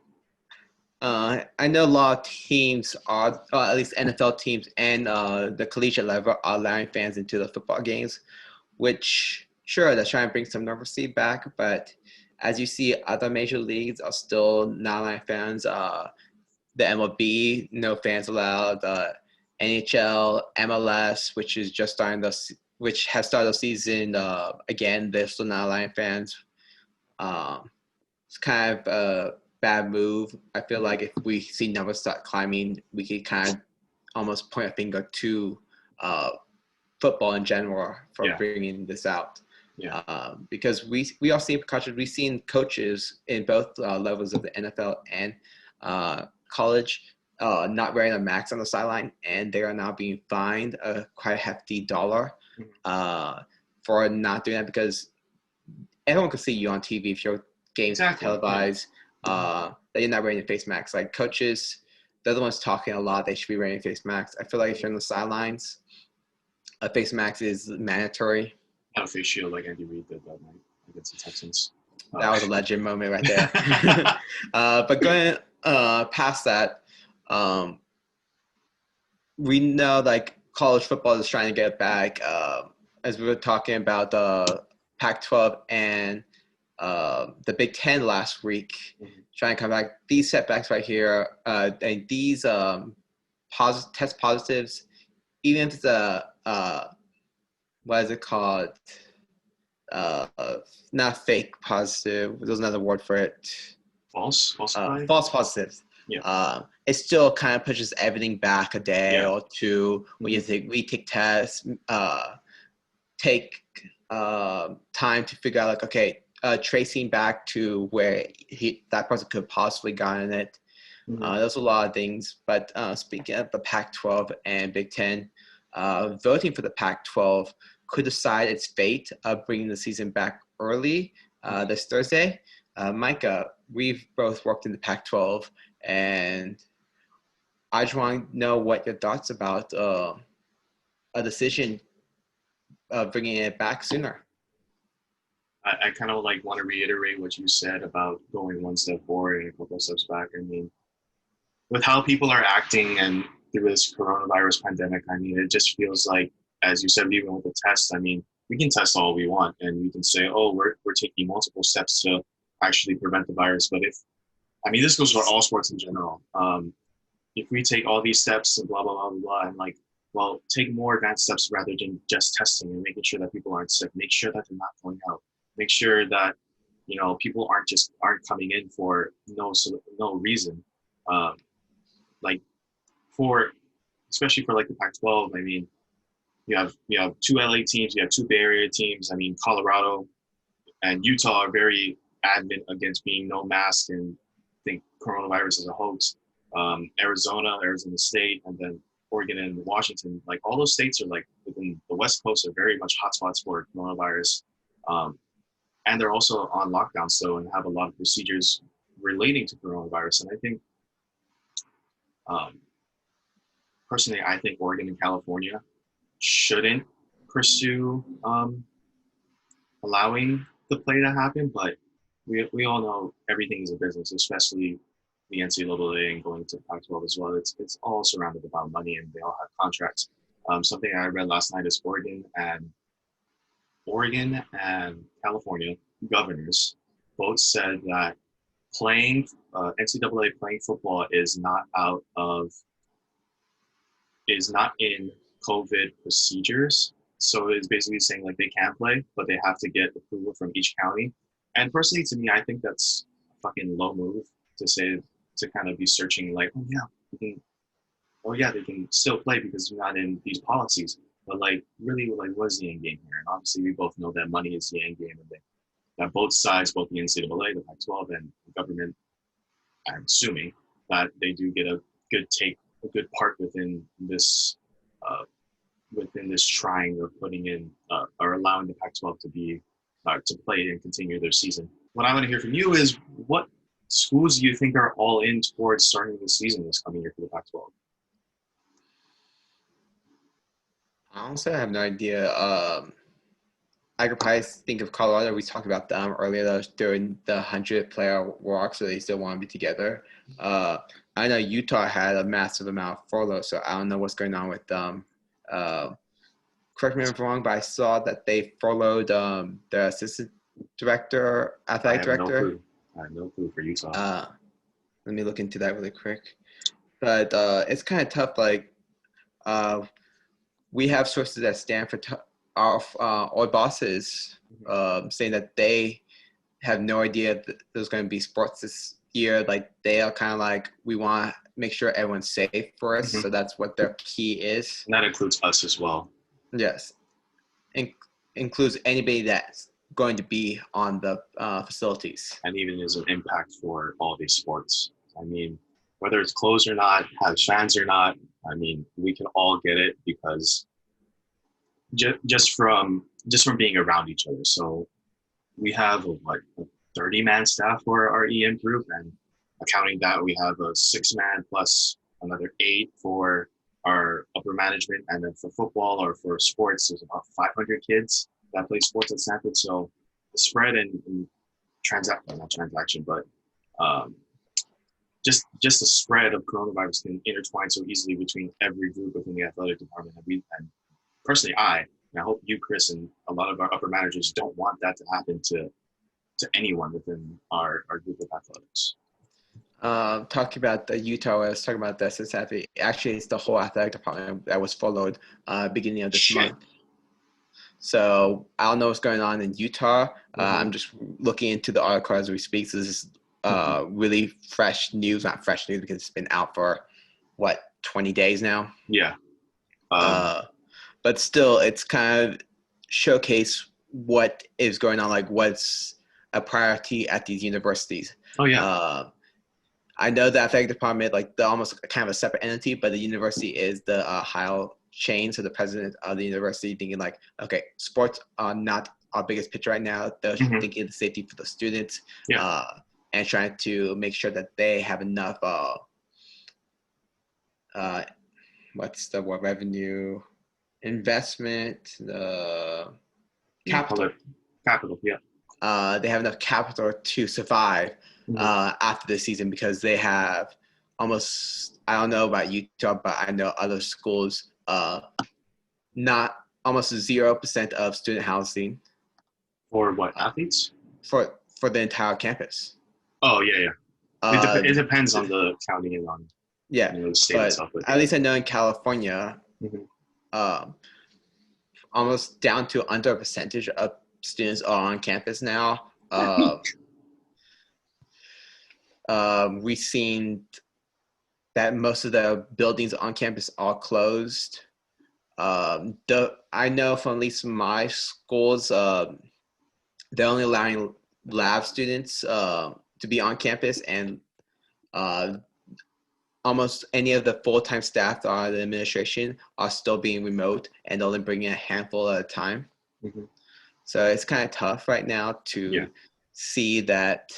I know a lot of teams are, at least NFL teams and the collegiate level, are allowing fans into the football games, which, sure, they're trying to bring some normalcy back, but as you see, other major leagues are still not allowing fans. The MLB, no fans allowed. NHL, MLS, which is just which has started the season. Again, they're still not allowing fans. It's kind of a bad move. I feel like if we see numbers start climbing, we could kind of almost point a finger to football in general for bringing this out. Yeah. Because we all see precautions. We've seen coaches in both levels of the NFL and college not wearing a mask on the sideline, and they are now being fined a quite hefty dollar for not doing that, because everyone can see you on TV if your game's televised. That you're not wearing a face mask. Like coaches, they're the ones talking a lot. They should be wearing face masks. I feel like if you're on the sidelines, a face mask is mandatory. Not a face shield like Andy Reid did that night against the Texans. That was a legend moment right there. But going past that, we know like college football is trying to get back. As we were talking about the Pac-12 and the Big Ten last week, trying to come back. These setbacks right here, and these test positives, even if it's what is it called? Not fake positive. There's another word for it. False positives. Yeah. It still kind of pushes everything back a day or two. When you think we take tests, take time to figure out like, okay, tracing back to where that person could possibly gotten it. There's a lot of things. But speaking of the Pac-12 and Big Ten, voting for the Pac-12 could decide its fate of bringing the season back early this Thursday. Micah, we've both worked in the Pac-12, and I just want to know what your thoughts about a decision of bringing it back sooner. I kind of like want to reiterate what you said about going one step forward and a couple of steps back. I mean, with how people are acting and through this coronavirus pandemic, I mean, it just feels like, as you said, even with the test, I mean, we can test all we want and we can say, oh, we're taking multiple steps to actually prevent the virus. But this goes for all sports in general. If we take all these steps and blah, blah, blah, blah, blah, and like, well, take more advanced steps rather than just testing and making sure that people aren't sick, make sure that they're not going out, make sure that, people aren't coming in for no reason. Especially for like the Pac-12, I mean, you have two LA teams, you have two Bay Area teams. I mean, Colorado and Utah are very adamant against being no mask and think coronavirus is a hoax. Arizona State, and then Oregon and Washington, like all those states are like within the West Coast are very much hotspots for coronavirus. And they're also on lockdown still and have a lot of procedures relating to coronavirus. And I think, personally, I think Oregon and California shouldn't pursue allowing the play to happen, but we all know everything is a business, especially the NCAA and going to Pac-12 as well. It's all surrounded about money, and they all have contracts. Something I read last night is Oregon and California governors both said that NCAA playing football is not in COVID procedures. So it's basically saying like they can play, but they have to get approval from each county. And personally, to me, I think that's a fucking low move to kind of be searching like, they can still play because they're not in these policies. But like, really, like, what is the end game here? And obviously, we both know that money is the end game, and that both sides, both the NCAA, the Pac-12, and the government, I'm assuming that they do get a good part within this trying of putting in or allowing the Pac-12 to play and continue their season. What I want to hear from you is what schools do you think are all in towards starting the season this coming year for the Pac-12? Honestly, I have no idea. I could probably think of Colorado. We talked about them earlier though, during the 100-player walk, so they still want to be together. I know Utah had a massive amount of furlough, so I don't know what's going on with them. Correct me if I'm wrong, but I saw that they furloughed the assistant director, athletic director. I have no clue for Utah. Let me look into that really quick. But it's kind of tough. Like, we have sources at Stanford, our bosses, saying that they have no idea that there's going to be sports this year. Like, they are kind of like, we want to make sure everyone's safe for us. So that's what their key is. And that includes us as well. Yes. Includes anybody that's going to be on the facilities. And even as an impact for all these sports. I mean, whether it's closed or not, have fans or not, I mean, we can all get it because just from being around each other. So we have a 30-man staff for our EM group, and accounting that, we have a 6-man plus another 8 for our upper management, and then for football or for sports, there's about 500 kids that play sports at Stanford. So the spread and not transaction, but just the spread of coronavirus can intertwine so easily between every group within the athletic department. And personally, I hope you, Kris, and a lot of our upper managers don't want that to happen to anyone within our group of athletics. Talking about the Utah, I was talking about the Cincinnati. Actually, it's the whole athletic department that was followed beginning of this month. So I don't know what's going on in Utah. I'm just looking into the article as we speak. So this is really fresh news, not fresh news because it's been out for 20 days now. Yeah. But still, it's kind of showcase what is going on, like what's a priority at these universities. Oh yeah. I know the athletic department, like they're almost kind of a separate entity, but the university is the Ohio chain. So the president of the university thinking like, okay, sports are not our biggest picture right now. They're thinking of the safety for the students, and trying to make sure that they have enough. What's the word? Revenue, investment, capital. Capital, yeah. They have enough capital to survive after the season because they have almost, I don't know about Utah, but I know other schools, not almost 0% of student housing. For what, athletes? For the entire campus. Oh, yeah. It depends on the county and on the state but itself. At least I know in California, almost down to under a percentage of students are on campus now. We've seen that most of the buildings on campus are closed. I know from at least my schools, they're only allowing lab students to be on campus, and almost any of the full-time staff or the administration are still being remote and only bringing a handful at a time. So it's kind of tough right now to see that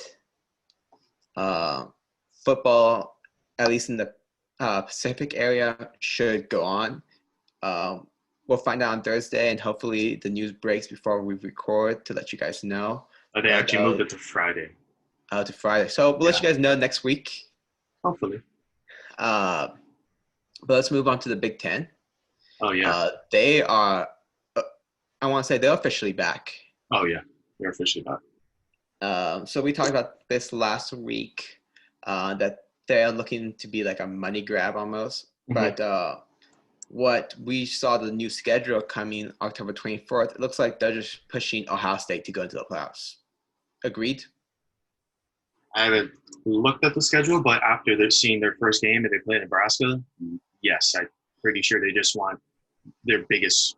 football, at least in the Pacific area, should go on. We'll find out on Thursday, and hopefully the news breaks before we record to let you guys know. They actually moved it to Friday. To Friday. So we'll let you guys know next week. Hopefully. But let's move on to the Big Ten. Oh, yeah. They are, I want to say they're officially back. Oh, yeah. They're officially back. So we talked about this last week, that they're looking to be like a money grab almost. But what we saw the new schedule coming October 24th, it looks like they're just pushing Ohio State to go into the playoffs. Agreed? I haven't looked at the schedule, but after they've seen their first game and they play Nebraska, yes, I'm pretty sure they just want their biggest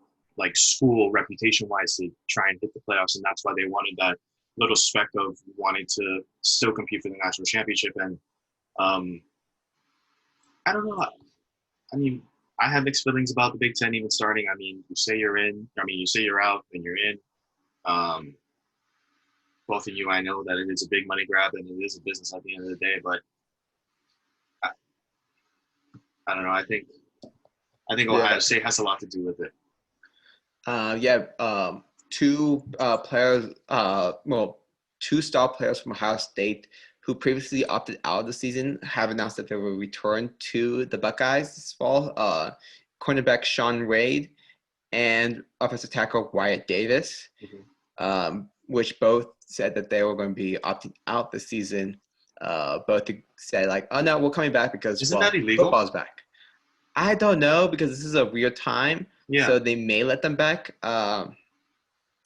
school reputation-wise to try and hit the playoffs, and that's why they wanted that little speck of wanting to still compete for the national championship. And I don't know. I mean, I have mixed feelings about the Big Ten even starting. I mean, you say you're in. I mean, you say you're out, then you're in. Both of you, I know that it is a big money grab and it is a business at the end of the day. But I don't know. I think Ohio State has a lot to do with it. Yeah, two players, two star players from Ohio State who previously opted out of the season have announced that they will return to the Buckeyes this fall. Cornerback Sean Wade and offensive tackle Wyatt Davis, which both said that they were going to be opting out this season. Both said like, "Oh no, we're coming back because Isn't that illegal? Football's back." I don't know because this is a weird time, so they may let them back.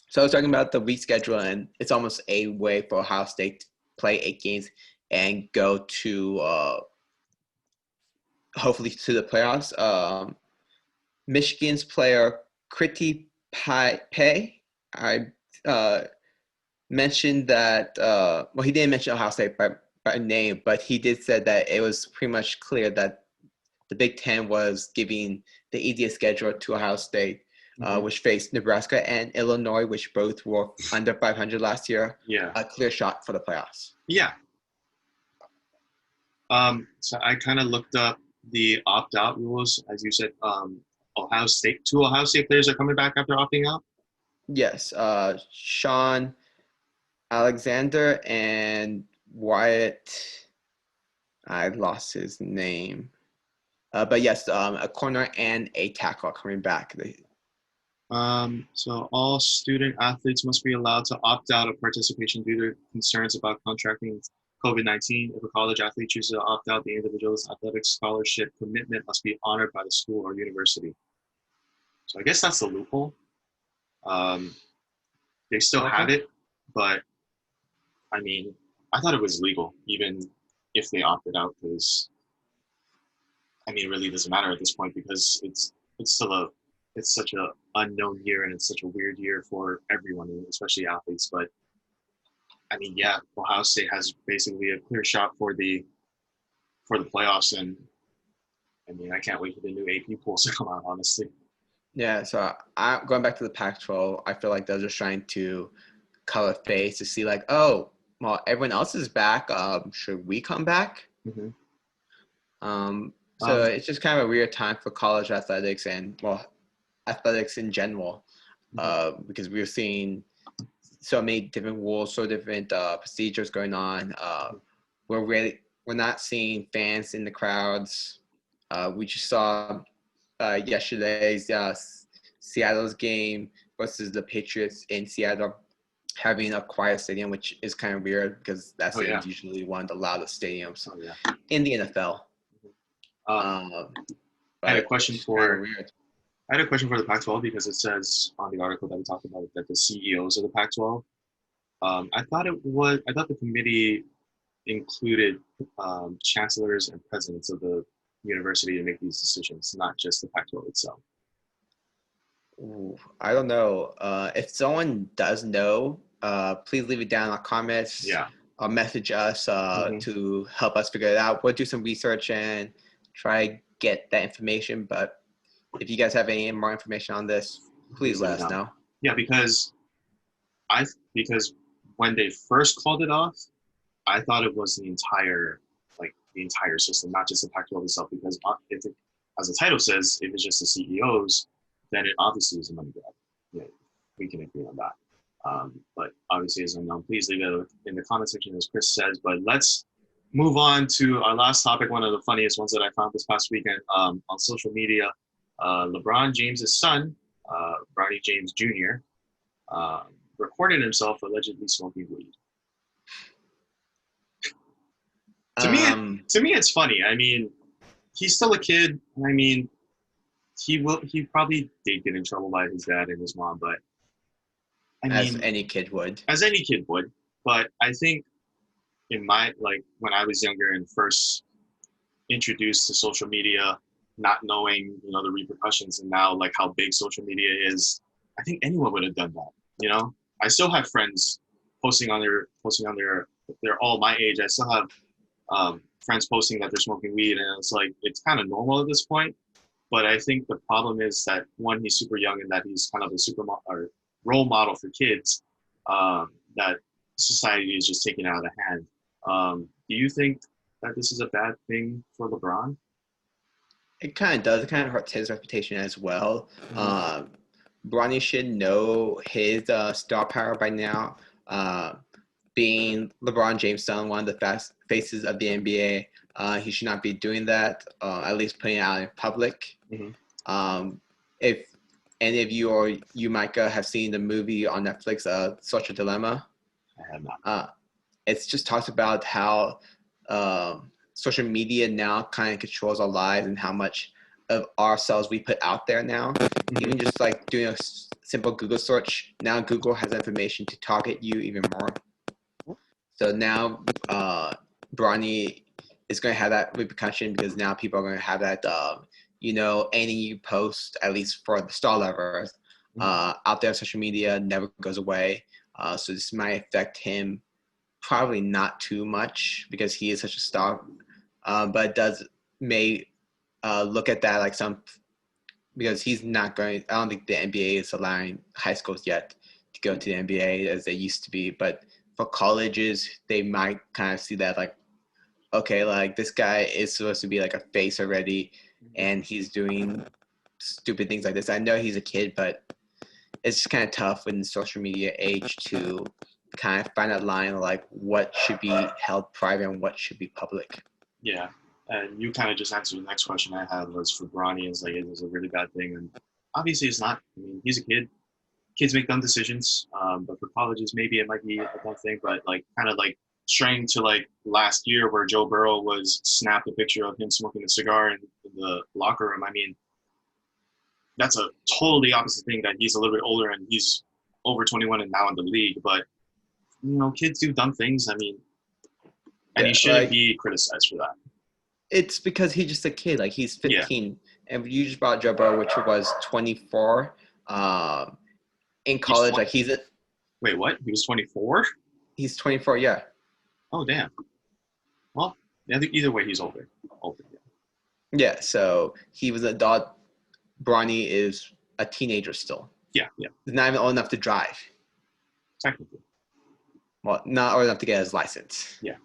So I was talking about the week schedule, and it's almost a way for Ohio State to play 8 games and go to hopefully to the playoffs. Michigan's player Kriti Pay, I mentioned that. Well, he didn't mention Ohio State by name, but he did say that it was pretty much clear that the Big Ten was giving the easiest schedule to Ohio State. Which faced Nebraska and Illinois, which both were under 500 last year. Yeah. A clear shot for the playoffs. Yeah. So I kind of looked up the opt-out rules. As you said, two Ohio State players are coming back after opting out? Yes. Sean Alexander and Wyatt. I lost his name. But yes, a corner and a tackle are coming back. So all student athletes must be allowed to opt out of participation due to concerns about contracting COVID-19. If a college athlete chooses to opt out, the individual's athletic scholarship commitment must be honored by the school or university. So I guess that's the loophole. They still have it, but I mean, I thought it was legal, even if they opted out, because I mean, it really doesn't matter at this point because it's such a unknown year and it's such a weird year for everyone, especially athletes. But I mean, yeah, Ohio State has basically a clear shot for the playoffs, and I mean, I can't wait for the new AP polls to come out, honestly. Yeah, so going back to the Pac-12, I feel like they're just trying to color face to see like, oh, well, everyone else is back. Should we come back? So it's just kind of a weird time for college athletics and athletics in general, because we're seeing so many different rules, so different procedures going on. We're not seeing fans in the crowds. We just saw yesterday's Seattle's game versus the Patriots in Seattle having a quiet stadium, which is kind of weird because that stadium is usually one of the loudest stadiums in the NFL. I had a question for the Pac-12 because it says on the article that we talked about that the CEOs of the Pac-12. I thought the committee included chancellors and presidents of the university to make these decisions, not just the Pac-12 itself. Ooh, I don't know. If someone does know, please leave it down in the comments. Yeah. Or message us to help us figure it out. We'll do some research and try to get that information. But if you guys have any more information on this, please let us know. Yeah, because when they first called it off, I thought it was the entire system, not just the Pac-12 itself. Because as the title says, if it's just the CEOs, then it obviously is a money grab. Yeah, we can agree on that. But obviously, as unknown, please leave it in the comment section, as Kris says. But let's move on to our last topic, one of the funniest ones that I found this past weekend on social media. LeBron James' son, Bronny James Jr., recorded himself allegedly smoking weed. To me, it's funny. I mean, he's still a kid. I mean, he probably did get in trouble by his dad and his mom, but as any kid would. But I think when I was younger and first introduced to social media, not knowing, the repercussions, and now like how big social media is, I think anyone would have done that. I still have friends posting on their, they're all my age. I still have friends posting that they're smoking weed, and it's like, it's kind of normal at this point. But I think the problem is that, one, he's super young and that he's kind of a role model for kids, that society is just taking out of hand. Do you think that this is a bad thing for LeBron? It kind of does. It kind of hurts his reputation as well. Bronny should know his star power by now. Being LeBron James' son, one of the fast faces of the NBA, he should not be doing that. At least putting it out in public. If any of you or you, Micah, have seen the movie on Netflix, Social Dilemma, I have not. it's just talks about how social media now kind of controls our lives and how much of ourselves we put out there now. Even just like doing a simple Google search, now Google has information to target you even more. So now Bronny is going to have that repercussion because now people are going to have that, anything you post, at least for the star levels, out there on social media never goes away. So this might affect him probably not too much because he is such a star, but it may look at that like because he's not going. I don't think the NBA is allowing high schools yet to go to the NBA as they used to be. But for colleges, they might kind of see that like, okay, like this guy is supposed to be like a face already, and he's doing stupid things like this. I know he's a kid, but it's just kind of tough in the social media age to kind of find that line of like what should be held private and what should be public. Yeah. And you kind of just answered the next question I had was for Bronny is like, it was a really bad thing. And obviously it's not. I mean, he's a kid. Kids make dumb decisions. But for colleges, maybe it might be a dumb thing. But like kind of like straying to like last year where Joe Burrow was snapped a picture of him smoking a cigar in the locker room. I mean, that's a totally opposite thing that he's a little bit older and he's over 21 and now in the league. But, kids do dumb things. I mean, and he shouldn't be criticized for that. It's because he's just a kid. Like he's 15, and you just brought Joe Burrow, which was 24. In college, like Wait, what? He was 24? He's 24. Yeah. Oh damn. Well, I think either way he's older. Yeah. So he was an adult. Bronny is a teenager still. Yeah. He's not even old enough to drive. Technically. Well, not old enough to get his license. Yeah.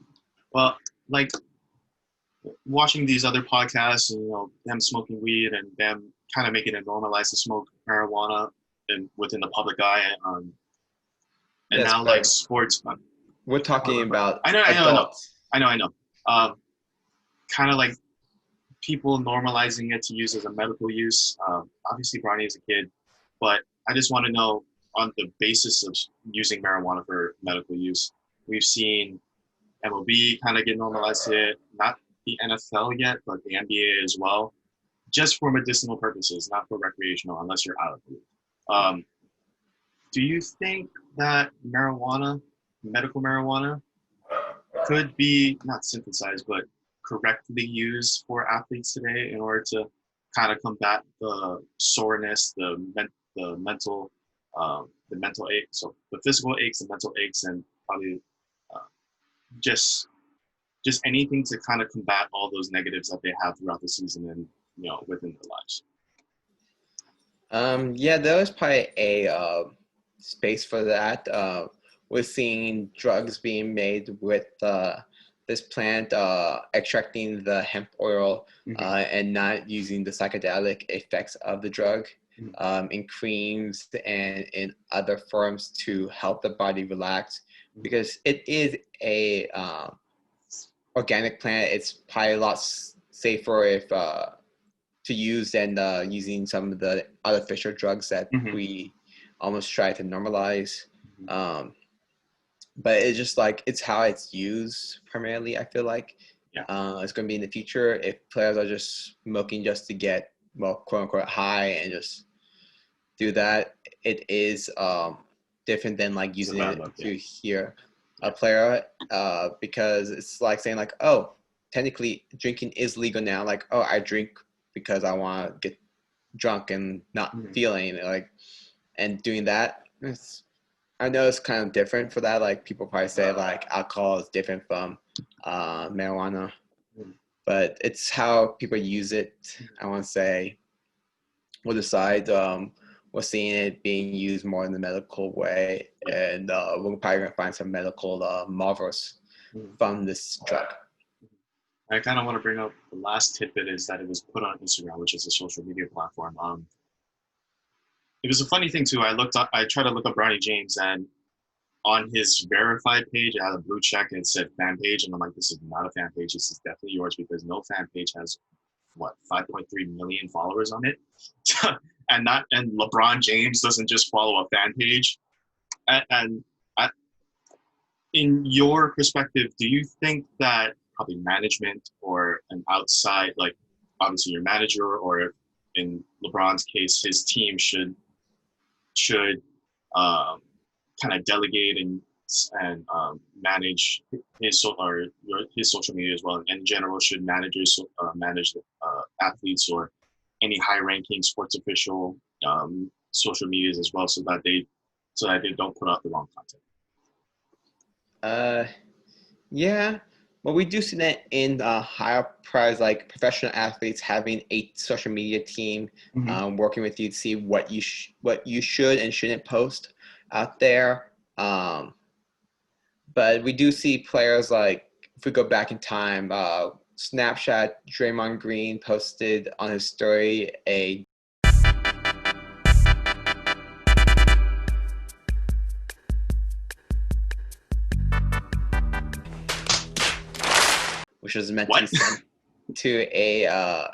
Well, like watching these other podcasts and them smoking weed and them kind of making it normalized to smoke marijuana and within the public eye and now like sports we're talking about I know kind of like people normalizing it to use as a medical use. Obviously Bronny is a kid, but I just want to know on the basis of using marijuana for medical use, we've seen MLB kind of get normalized to it, not the NFL yet, but the NBA as well, just for medicinal purposes, not for recreational, unless you're out of the league. Do you think that medical marijuana, could be not synthesized, but correctly used for athletes today in order to kind of combat the soreness, the mental aches, so the physical aches, the mental aches, and probably just anything to kind of combat all those negatives that they have throughout the season and within their lives? Yeah, there was probably a space for that. We're seeing drugs being made with this plant extracting the hemp oil and not using the psychedelic effects of the drug in creams and in other forms to help the body relax, because it is a organic plant. It's probably a lot safer if to use than using some of the artificial drugs that we almost try to normalize. But it's just like it's how it's used primarily. I feel like it's going to be in the future if players are just smoking just to get quote unquote high and just do that. It is different than like using it to hear a player because it's like saying like, oh, technically drinking is legal now. Like, oh, I drink because I want to get drunk and not feeling like, and doing that. I know it's kind of different for that. Like people probably say like alcohol is different from marijuana, but it's how people use it. I want to say we'll decide. We're seeing it being used more in the medical way, and we're probably going to find some medical marvels from this drug. I kind of want to bring up the last tidbit is that it was put on Instagram, which is a social media platform. it was a funny thing too. I tried to look up Bronny James, and on his verified page, it had a blue check and it said fan page, and I'm like, this is not a fan page. This is definitely yours because no fan page has 5.3 million followers on it, and LeBron James doesn't just follow a fan page. And in your perspective, do you think that probably management or an outside, like obviously your manager, or in LeBron's case, his team should kind of delegate and manage his social media as well, and in general, should managers manage athletes or any high-ranking sports official social medias as well, so that they don't put out the wrong content? Yeah. Well, we do see that in higher prize, like professional athletes having a social media team working with you to see what you should and shouldn't post out there. But we do see players like, if we go back in time, Snapchat, Draymond Green posted on his story which was meant to be sent to a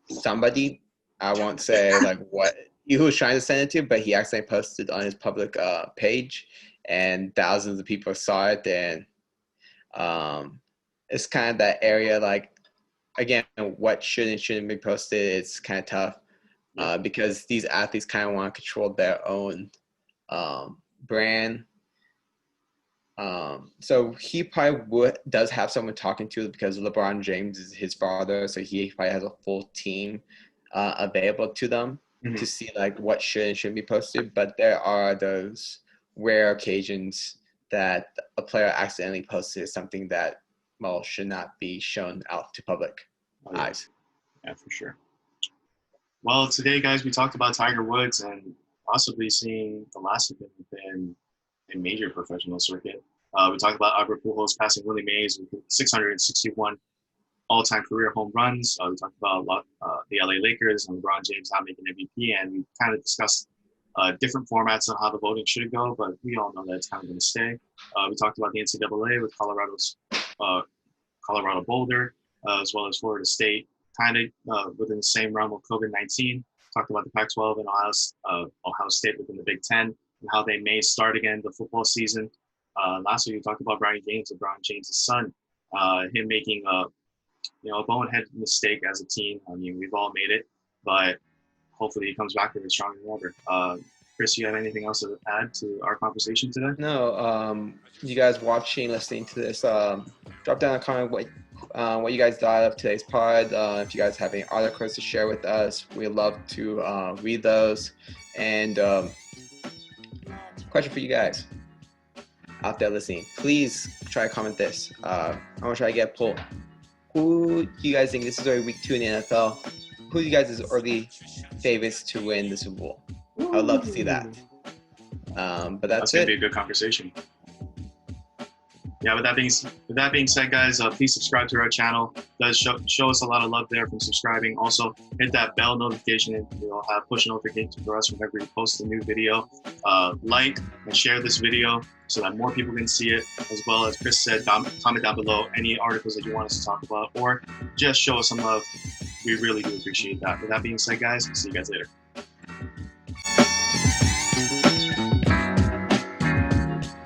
somebody. I won't say like what he was trying to send it to, but he accidentally posted on his public page, and thousands of people saw it. And it's kind of that area, like, again, what should and shouldn't be posted. It's kind of tough because these athletes kind of want to control their own brand. So he probably does have someone talking to, because LeBron James is his father, so he probably has a full team available to them to see like what should and shouldn't be posted. But there are those rare occasions that a player accidentally posted something that should not be shown out to public eyes. Yeah, for sure. Well, today, guys, we talked about Tiger Woods and possibly seeing the last of him within a major professional circuit. We talked about Albert Pujols passing Willie Mays with 661 all-time career home runs. We talked about the LA Lakers and LeBron James not making MVP, and we kind of discussed different formats on how the voting should go, but we all know that it's kind of going to stay. We talked about the NCAA with Colorado Boulder, as well as Florida State, kind of within the same realm of COVID-19. Talked about the Pac-12 and Ohio State within the Big Ten, and how they may start again the football season. Lastly, we talked about Bronny James, LeBron James' son, him making a bonehead mistake as a team. I mean, we've all made it, but hopefully he comes back with it stronger than ever. Kris, you have anything else to add to our conversation today? No. You guys watching, listening to this, drop down a comment what you guys thought of today's pod. If you guys have any articles to share with us, we'd love to read those. And question for you guys out there listening, please try to comment this. I want to try to get a poll. Who do you guys think, this is already week 2 in the NFL, who do you guys is early favorites to win the Super Bowl? I would love to see that. But that's going to be a good conversation. Yeah, with that being said, guys, please subscribe to our channel. It does show us a lot of love there from subscribing. Also, hit that bell notification, and you'll have push notifications for us whenever we post a new video. Like and share this video so that more people can see it. As well as Kris said, comment down below any articles that you want us to talk about, or just show us some love. We really do appreciate that. With that being said, guys, see you guys later.